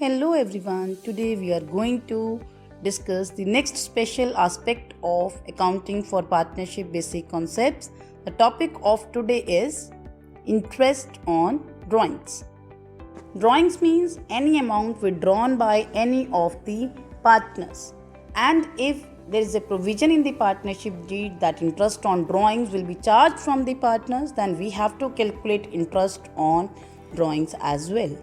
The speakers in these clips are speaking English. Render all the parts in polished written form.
Hello everyone. Today we are going to discuss the next special aspect of accounting for partnership basic concepts. The topic of today is interest on drawings. Drawings means any amount withdrawn by any of the partners. And if there is a provision in the partnership deed that interest on drawings will be charged from the partners, then we have to calculate interest on drawings as well.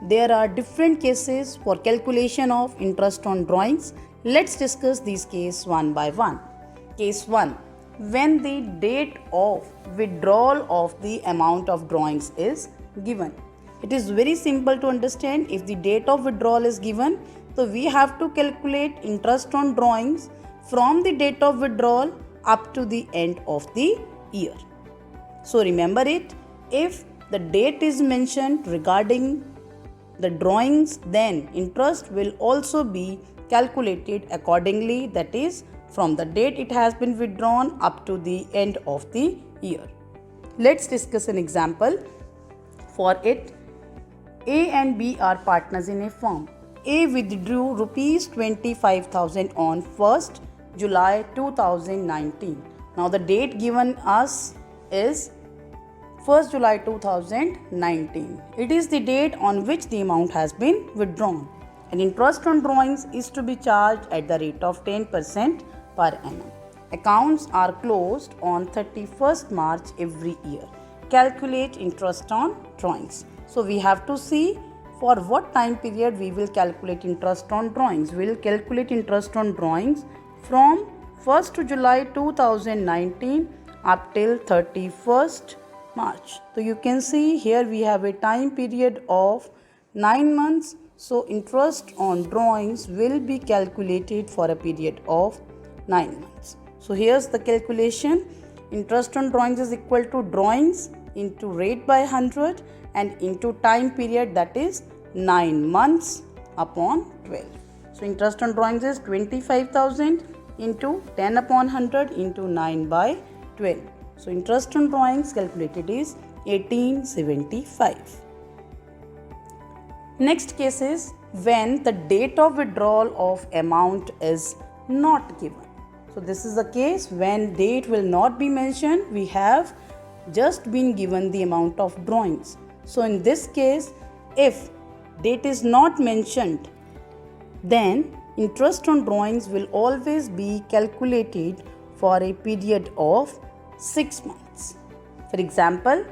There are different cases for calculation of interest on drawings. Let's discuss these cases one by one. Case 1. When the date of withdrawal of the amount of drawings is given. It is very simple to understand. If the date of withdrawal is given, so we have to calculate interest on drawings from the date of withdrawal up to the end of the year. So remember it, if the date is mentioned regarding the drawings, then interest will also be calculated accordingly, that is from the date it has been withdrawn up to the end of the year. Let's discuss an example. For it, A and B are partners in a firm. A withdrew rupees 25,000 on 1st July 2019. Now the date given us is 1st July 2019. It is the date on which the amount has been withdrawn. And interest on drawings is to be charged at the rate of 10% per annum. Accounts are closed on 31st March every year. Calculate interest on drawings. So we have to see for what time period we will calculate interest on drawings. We will calculate interest on drawings from 1st July 2019 up till 31st March. So you can see here we have a time period of 9 months. So interest on drawings will be calculated for a period of 9 months. So here's the calculation. Interest on drawings is equal to drawings into rate by 100 and into time period, that is 9 months upon 12. So interest on drawings is 25,000 into 10 upon 100 into 9 by 12. So interest on drawings calculated is 1875. Next case is when the date of withdrawal of amount is not given. So this is the case when date will not be mentioned. We have just been given the amount of drawings. So in this case, if date is not mentioned, then interest on drawings will always be calculated for a period of 6 months. For example,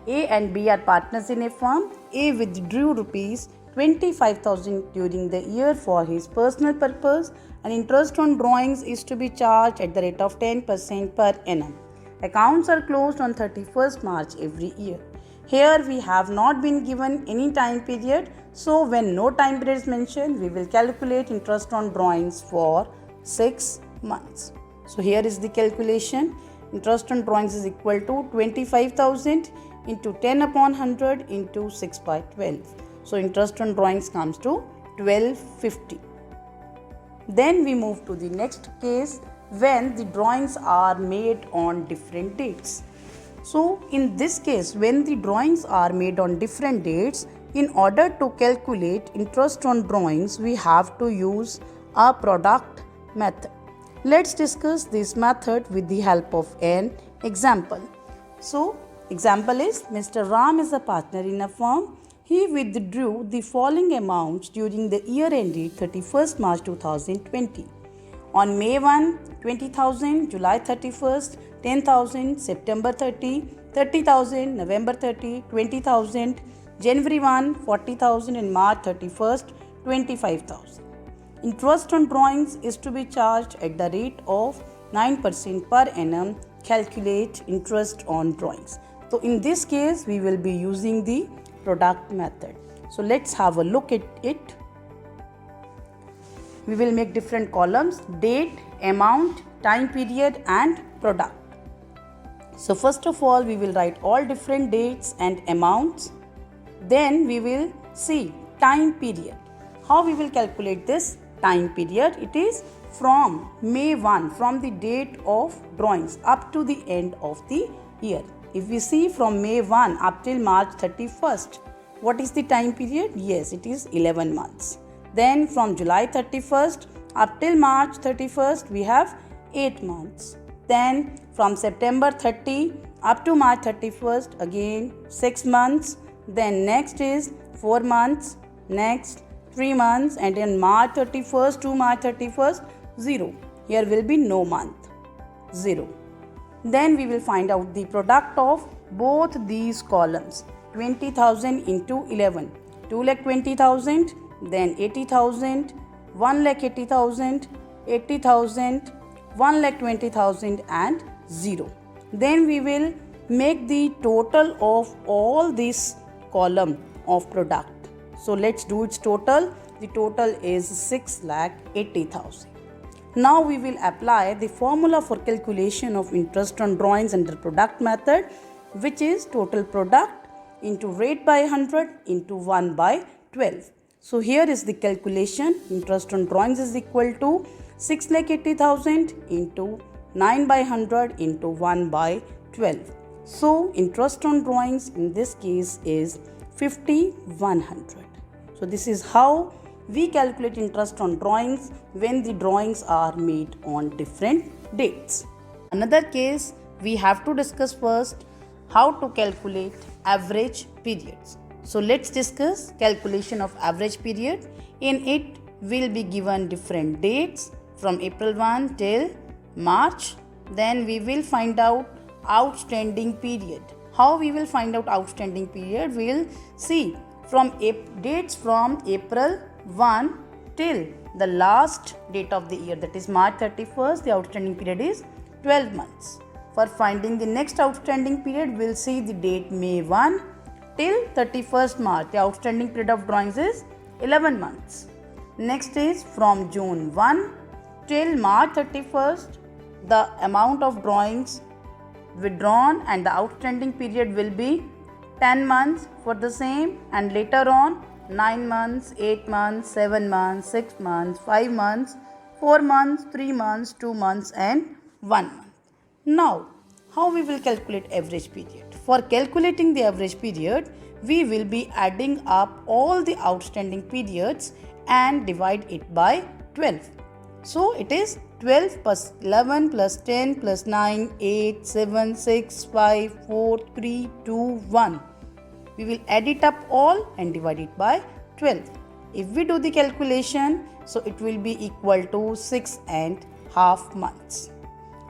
A and B are partners in a firm. A withdrew rupees 25,000 during the year for his personal purpose, and interest on drawings is to be charged at the rate of 10% per annum. Accounts are closed on 31st March every year. Here we have not been given any time period, so when no time period is mentioned, we will calculate interest on drawings for 6 months. So here is the calculation. Interest on drawings is equal to 25,000 into 10 upon 100 into 6 by 12. So interest on drawings comes to 1250. Then we move to the next case when the drawings are made on different dates. So in this case, when the drawings are made on different dates, in order to calculate interest on drawings, we have to use a product method. Let's discuss this method with the help of an example. So, example is Mr. Ram is a partner in a firm. He withdrew the following amounts during the year ended 31st March 2020. On May 1, 20,000, July 31st, 10,000, September 30, 30,000, November 30, 20,000, January 1, 40,000 and March 31st, 25,000. Interest on drawings is to be charged at the rate of 9% per annum. Calculate interest on drawings. So in this case, we will be using the product method. So let's have a look at it. We will make different columns: date, amount, time period and product. So first of all, we will write all different dates and amounts. Then we will see time period. How we will calculate this time period? It is from May 1, from the date of drawings up to the end of the year. If we see from May 1 up till March 31st, What is the time period? Yes, it is 11 months. Then from July 31st up till March 31st, we have 8 months. Then from September 30 up to March 31st, again 6 months. Then next is 4 months, next 3 months, and then March 31st to March 31st, 0. Here will be no month, 0. Then we will find out the product of both these columns. 20,000 into 11, 2,20,000, then 80,000, 1,80,000, 80,000, 1,20,000 and 0. Then we will make the total of all this column of product. So let's do its total. The total is 6,80,000. Now we will apply the formula for calculation of interest on drawings under product method, which is total product into rate by 100 into 1 by 12. So here is the calculation. Interest on drawings is equal to 6,80,000 into 9 by 100 into 1 by 12. So interest on drawings in this case is 5,100. So this is how we calculate interest on drawings when the drawings are made on different dates. Another case we have to discuss first, how to calculate average periods. So let's discuss calculation of average period. In it will be given different dates from April 1 till March. Then we will find out outstanding period. How we will find out outstanding period? We will see from dates from April 1 till the last date of the year, that is March 31st. The outstanding period is 12 months. For finding the next outstanding period, we will see the date May 1 till 31st March. The outstanding period of drawings is 11 months. Next is from June 1 till March 31st. The amount of drawings withdrawn and the outstanding period will be 10 months for the same, and later on 9 months, 8 months, 7 months, 6 months, 5 months, 4 months, 3 months, 2 months and 1 month. Now, how we will calculate average period? For calculating the average period, we will be adding up all the outstanding periods and divide it by 12. So, it is 12 plus 11 plus 10 plus 9, 8, 7, 6, 5, 4, 3, 2, 1. We will add it up all and divide it by 12. If we do the calculation, so it will be equal to 6.5 months.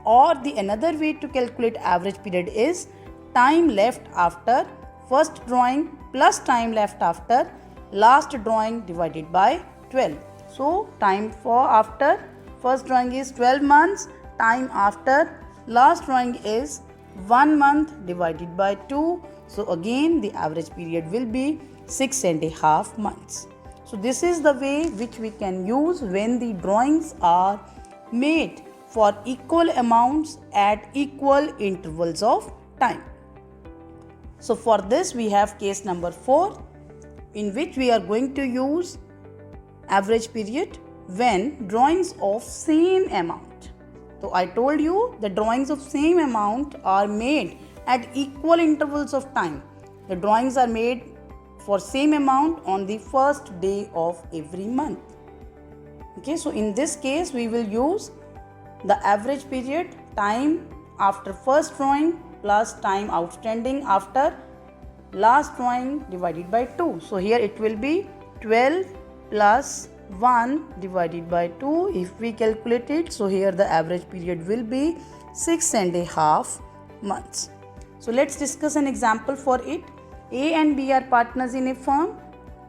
Or the another way to calculate average period is time left after first drawing plus time left after last drawing divided by 12. So time for after first drawing is 12 months, time after last drawing is 1 month divided by 2. So again the average period will be 6.5 months. So this is the way which we can use when the drawings are made for equal amounts at equal intervals of time. So for this we have case number 4, in which we are going to use average period when drawings of same amount. So I told you the drawings of same amount are made at equal intervals of time. The drawings are made for same amount on the first day of every month. Okay, so in this case we will use the average period, time after first drawing plus time outstanding after last drawing divided by 2. So here it will be 12 plus 1 divided by 2 if we calculate it. So here the average period will be 6.5 months. So let's discuss an example for it. A and B are partners in a firm.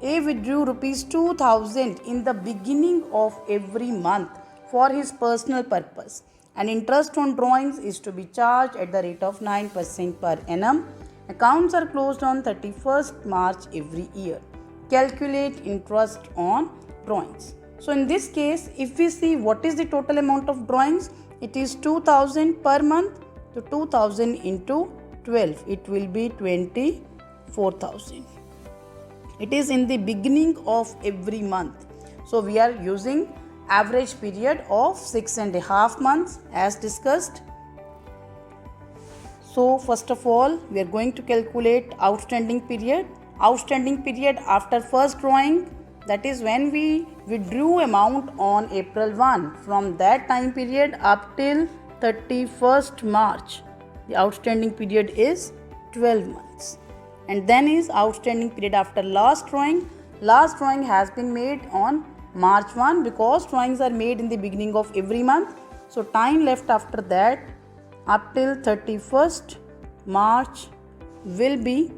A withdrew rupees 2,000 in the beginning of every month for his personal purpose, and interest on drawings is to be charged at the rate of 9% per annum. Accounts are closed on 31st March every year. Calculate interest on drawings. So in this case, if we see what is the total amount of drawings, it is 2,000 per month. So 2,000 into 12, it will be 24,000. It is in the beginning of every month. So we are using average period of 6.5 months as discussed. So first of all, we are going to calculate outstanding period. outstanding period after first drawing, that is when we withdrew amount on April 1. From that time period up till 31st March, the outstanding period is 12 months. And then is outstanding period after last drawing. Last drawing has been made on March 1 because drawings are made in the beginning of every month. So time left after that up till 31st March will be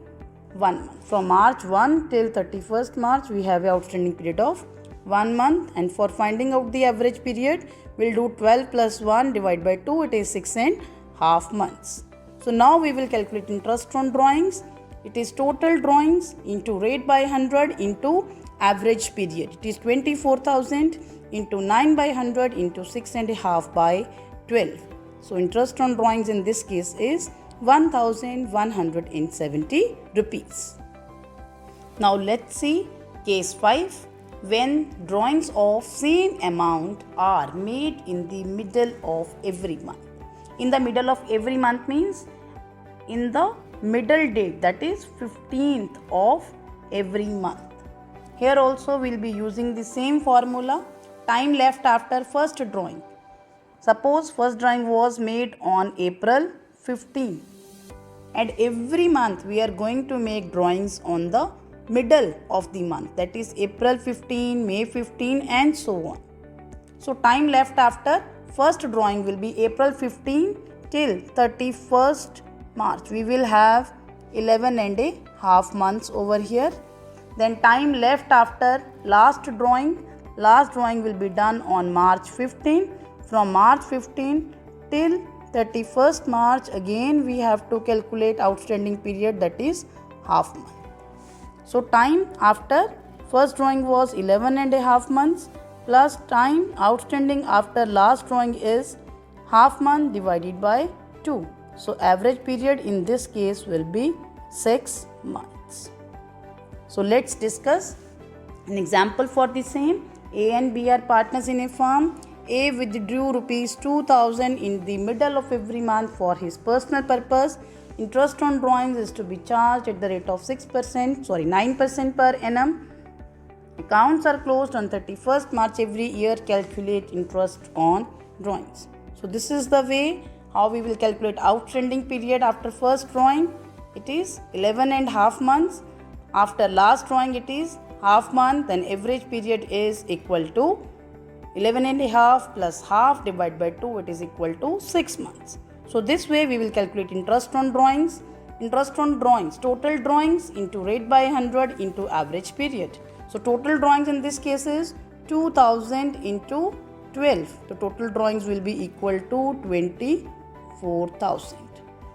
1 month. From March 1 till 31st March we have an outstanding period of 1 month, and for finding out the average period we'll do 12 plus 1 divided by 2, it is 6.5 months. So now we will calculate interest on drawings. It is total drawings into rate by 100 into average period. It is 24,000 into 9 by 100 into 6.5 by 12. So interest on drawings in this case is 1,170 rupees. Now let's see case 5, when drawings of same amount are made in the middle of every month. In the middle of every month means in the middle date, that is 15th of every month. Here also we will be using the same formula, time left after first drawing. Suppose first drawing was made on April 15, and every month we are going to make drawings on the middle of the month, that is April 15, May 15 and so on. So time left after first drawing will be April 15 till 31st March. We will have 11.5 months over here. Then time left after last drawing will be done on March 15. From March 15 till 31st March again we have to calculate outstanding period, that is half month. So time after first drawing was 11.5 months plus time outstanding after last drawing is half month divided by 2. So average period in this case will be 6 months. So let's discuss an example for the same. A and B are partners in a firm. A withdrew rupees 2,000 in the middle of every month for his personal purpose. Interest on drawings is to be charged at the rate of 9% per annum. Accounts are closed on 31st March every year. Calculate interest on drawings. So this is the way how we will calculate outstanding period after first drawing. It is 11.5 months. After last drawing it is half month, and average period is equal to 11.5 plus half divided by 2, it is equal to 6 months. So this way we will calculate interest on drawings. Interest on drawings, total drawings into rate by 100 into average period. So total drawings in this case is 2,000 into 12. The total drawings will be equal to 24,000.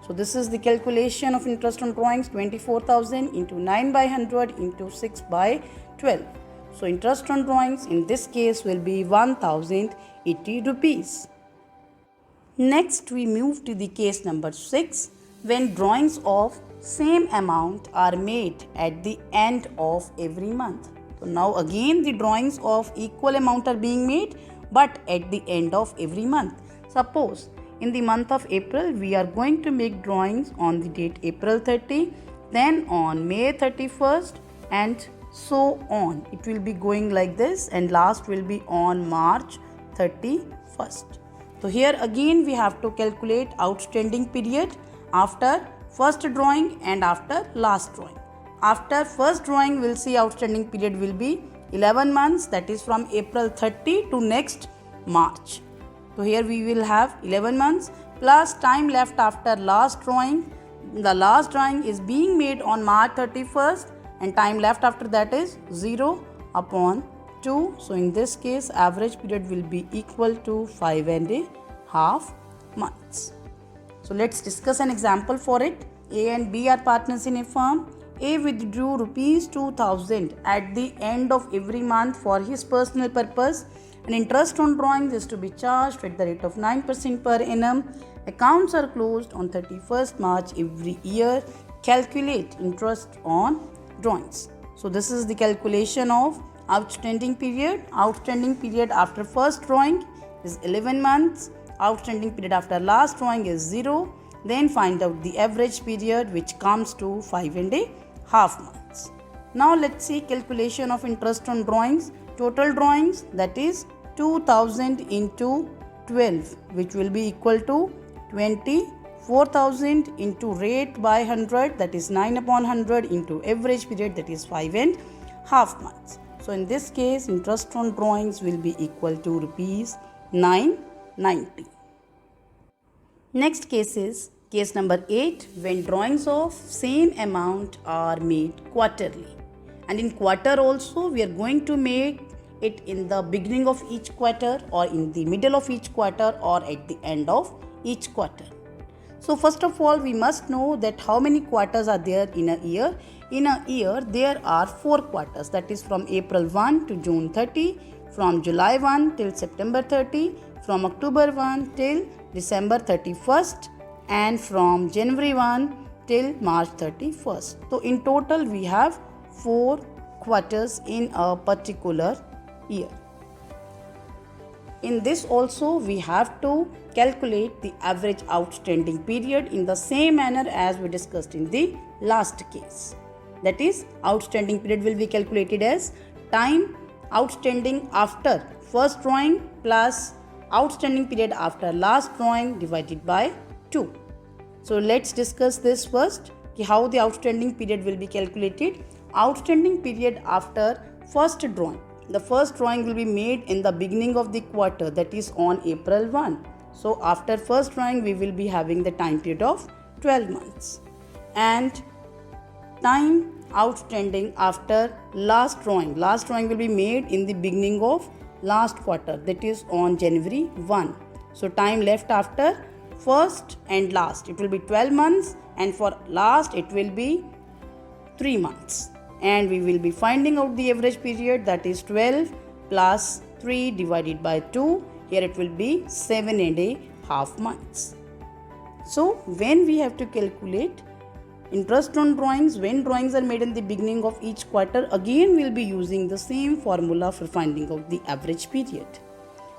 So this is the calculation of interest on drawings, 24,000 into 9 by 100 into 6 by 12. So interest on drawings in this case will be 1,080 rupees. Next we move to the case number 6, when drawings of same amount are made at the end of every month. So now again the drawings of equal amount are being made, but at the end of every month. Suppose in the month of April we are going to make drawings on the date April 30, then on May 31st and so on. It will be going like this, and last will be on March 31st. So here again we have to calculate outstanding period after first drawing and after last drawing. After first drawing we'll see outstanding period will be 11 months, that is from April 30 to next March. So here we will have 11 months plus time left after last drawing. The last drawing is being made on March 31st and time left after that is 0 upon 2. So in this case average period will be equal to 5.5 months. So let's discuss an example for it. A and B are partners in a firm. A withdrew rupees 2,000 at the end of every month for his personal purpose, and interest on drawings is to be charged at the rate of 9% per annum. Accounts are closed on 31st March every year. Calculate interest on drawings. So this is the calculation of outstanding period. Outstanding period after first drawing is 11 months. Outstanding period after last drawing is 0. Then find out the average period, which comes to 5.5 months. Now let's see calculation of interest on drawings. Total drawings, that is 2000 into 12, which will be equal to 24,000 into rate by 100, that is 9 upon 100, into average period, that is 5.5 months. So in this case, interest on drawings will be equal to rupees 990. Next case is case number 8, when drawings of same amount are made quarterly. And in quarter also, we are going to make it in the beginning of each quarter, or in the middle of each quarter, or at the end of each quarter. So first of all, we must know that how many quarters are there in a year. In a year, there are 4 quarters, that is from April 1 to June 30, from July 1 till September 30, from October 1 till December 31st, and from January 1 till March 31st. So in total, we have 4 quarters in a particular year. In this also, we have to calculate the average outstanding period in the same manner as we discussed in the last case. That is, outstanding period will be calculated as time outstanding after first drawing plus outstanding period after last drawing divided by 2. So let's discuss this first, how the outstanding period will be calculated. Outstanding period after first drawing. The first drawing will be made in the beginning of the quarter, that is on April 1. So after first drawing, we will be having the time period of 12 months. And time outstanding after last drawing. Last drawing will be made in the beginning of last quarter, that is on January 1. So time left after first and last, it will be 12 months, and for last it will be 3 months. And we will be finding out the average period, that is 12 plus 3 divided by 2. Here it will be 7.5 months. So when we have to calculate interest on drawings, when drawings are made in the beginning of each quarter, again we will be using the same formula for finding out the average period.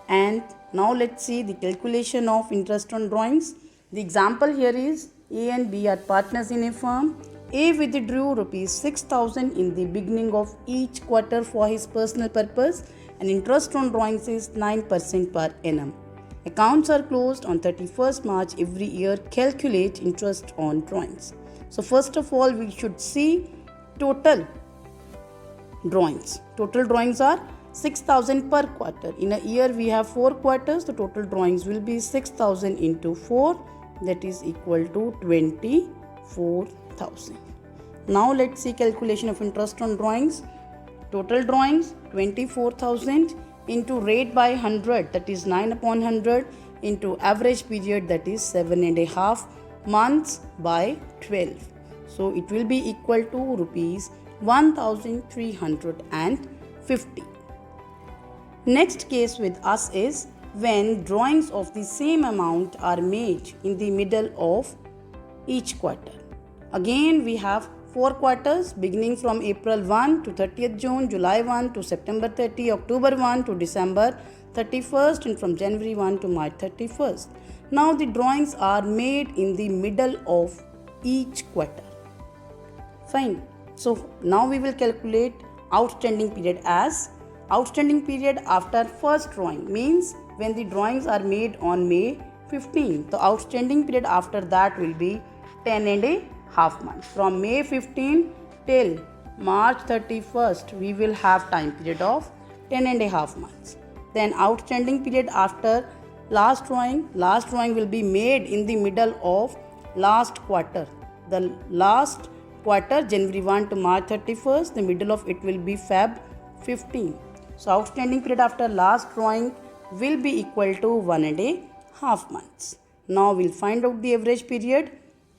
And now let's see the calculation of interest on drawings. The example here is A and B are partners in a firm. A withdrew rupees 6,000 in the beginning of each quarter for his personal purpose, and interest on drawings is 9% per annum. Accounts are closed on 31st March every year. Calculate interest on drawings. So first of all, we should see total drawings. Total drawings are 6,000 per quarter. In a year, we have 4 quarters. The total drawings will be 6,000 into 4, that is equal to 24,000. Now let's see calculation of interest on drawings. Total drawings 24,000 into rate by 100, that is 9 upon 100, into average period, that is 7.5 months by 12. So it will be equal to rupees 1,350. Next case with us is when drawings of the same amount are made in the middle of each quarter. Again, we have 4 quarters beginning from April 1 to 30th June, July 1 to September 30, October 1 to December 31st, and from January 1 to March 31st. Now the drawings are made in the middle of each quarter. Fine. So now we will calculate outstanding period as outstanding period after first drawing, means when the drawings are made on May 15. The outstanding period after that will be 10.5 months. From May 15 till March 31st, we will have time period of 10.5 months. Then outstanding period after last drawing will be made in the middle of last quarter. The last quarter, January 1 to March 31st, the middle of it will be Feb 15. So outstanding period after last drawing will be equal to 1.5 months. Now we'll find out the average period.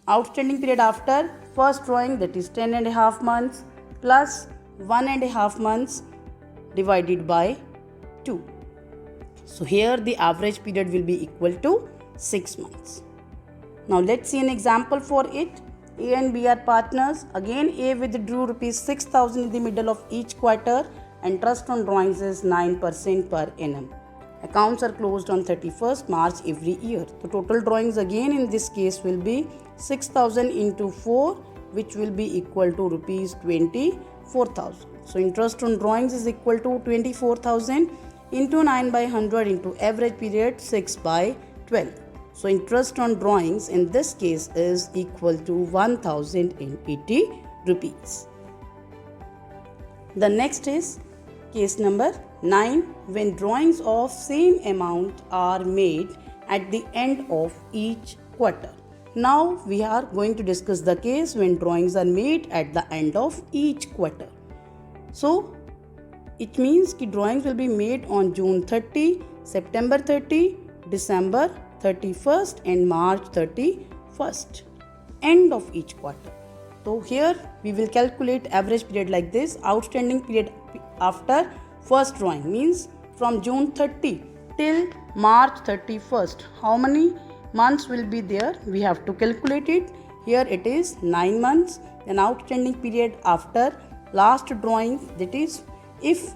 Outstanding period after first drawing, that is 10.5 months plus 1.5 months divided by 2. So here the average period will be equal to 6 months. Now let's see an example for it. A and B are partners. Again, A withdrew rupees 6,000 in the middle of each quarter. Interest on drawings is 9% per annum. Accounts are closed on 31st March every year. The total drawings again in this case will be 6,000 into 4, which will be equal to rupees 24,000. 4,000. So interest on drawings is equal to 24,000 into 9 by 100 into average period 6 by 12. So interest on drawings in this case is equal to 1080 rupees. The next is case number 9, when drawings of same amount are made at the end of each quarter. Now we are going to discuss the case when drawings are made at the end of each quarter. So it means that drawings will be made on June 30, September 30, December 31st and March 31st, end of each quarter. So here we will calculate average period like this. Outstanding period after first drawing means from June 30 till March 31st. How many months will be there? We have to calculate it. Here it is 9 months. Then outstanding period after last drawing, that is if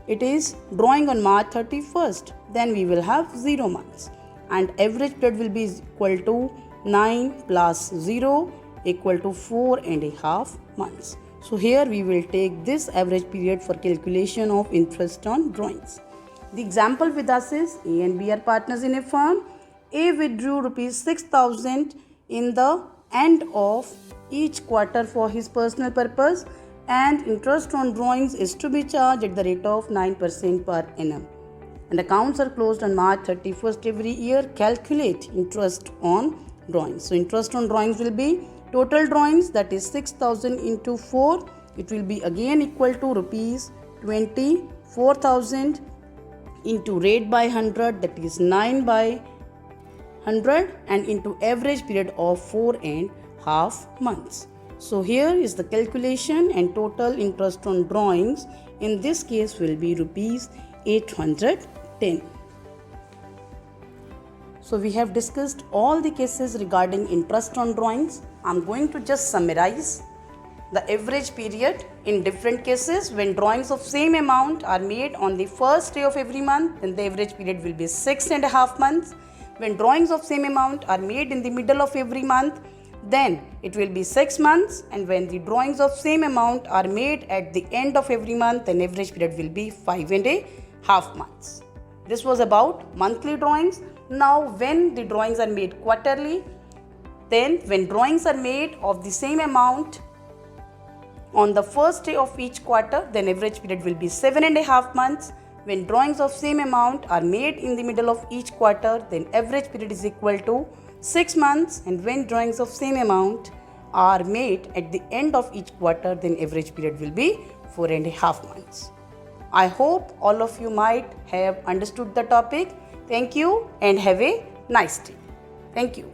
it is drawing on March 31st, then we will have 0 months. And average period will be equal to 9 plus 0 equal to 4.5 months. So here we will take this average period for calculation of interest on drawings. The example with us is A and B are partners in a firm. A withdrew rupees 6,000 in the end of each quarter for his personal purpose, and interest on drawings is to be charged at the rate of 9% per annum. And accounts are closed on March 31st every year. Calculate interest on drawings. So interest on drawings will be total drawings, that is 6,000 into 4. It will be again equal to rupees 24,000 into rate by 100, that is 9 by 100, and into average period of 4.5 months. So here is the calculation, and total interest on drawings in this case will be rupees 810. So we have discussed all the cases regarding interest on drawings. I am going to just summarize the average period in different cases. When drawings of same amount are made on the first day of every month, then the average period will be 6.5 months. When drawings of same amount are made in the middle of every month, then it will be 6 months. And when the drawings of same amount are made at the end of every month, then average period will be 5.5 months. This was about monthly drawings. Now when the drawings are made quarterly, then when drawings are made of the same amount on the first day of each quarter, then average period will be 7.5 months. When drawings of same amount are made in the middle of each quarter, then average period is equal to 6 months. And when drawings of same amount are made at the end of each quarter, then average period will be 4.5 months. I hope all of you might have understood the topic. Thank you and have a nice day. Thank you.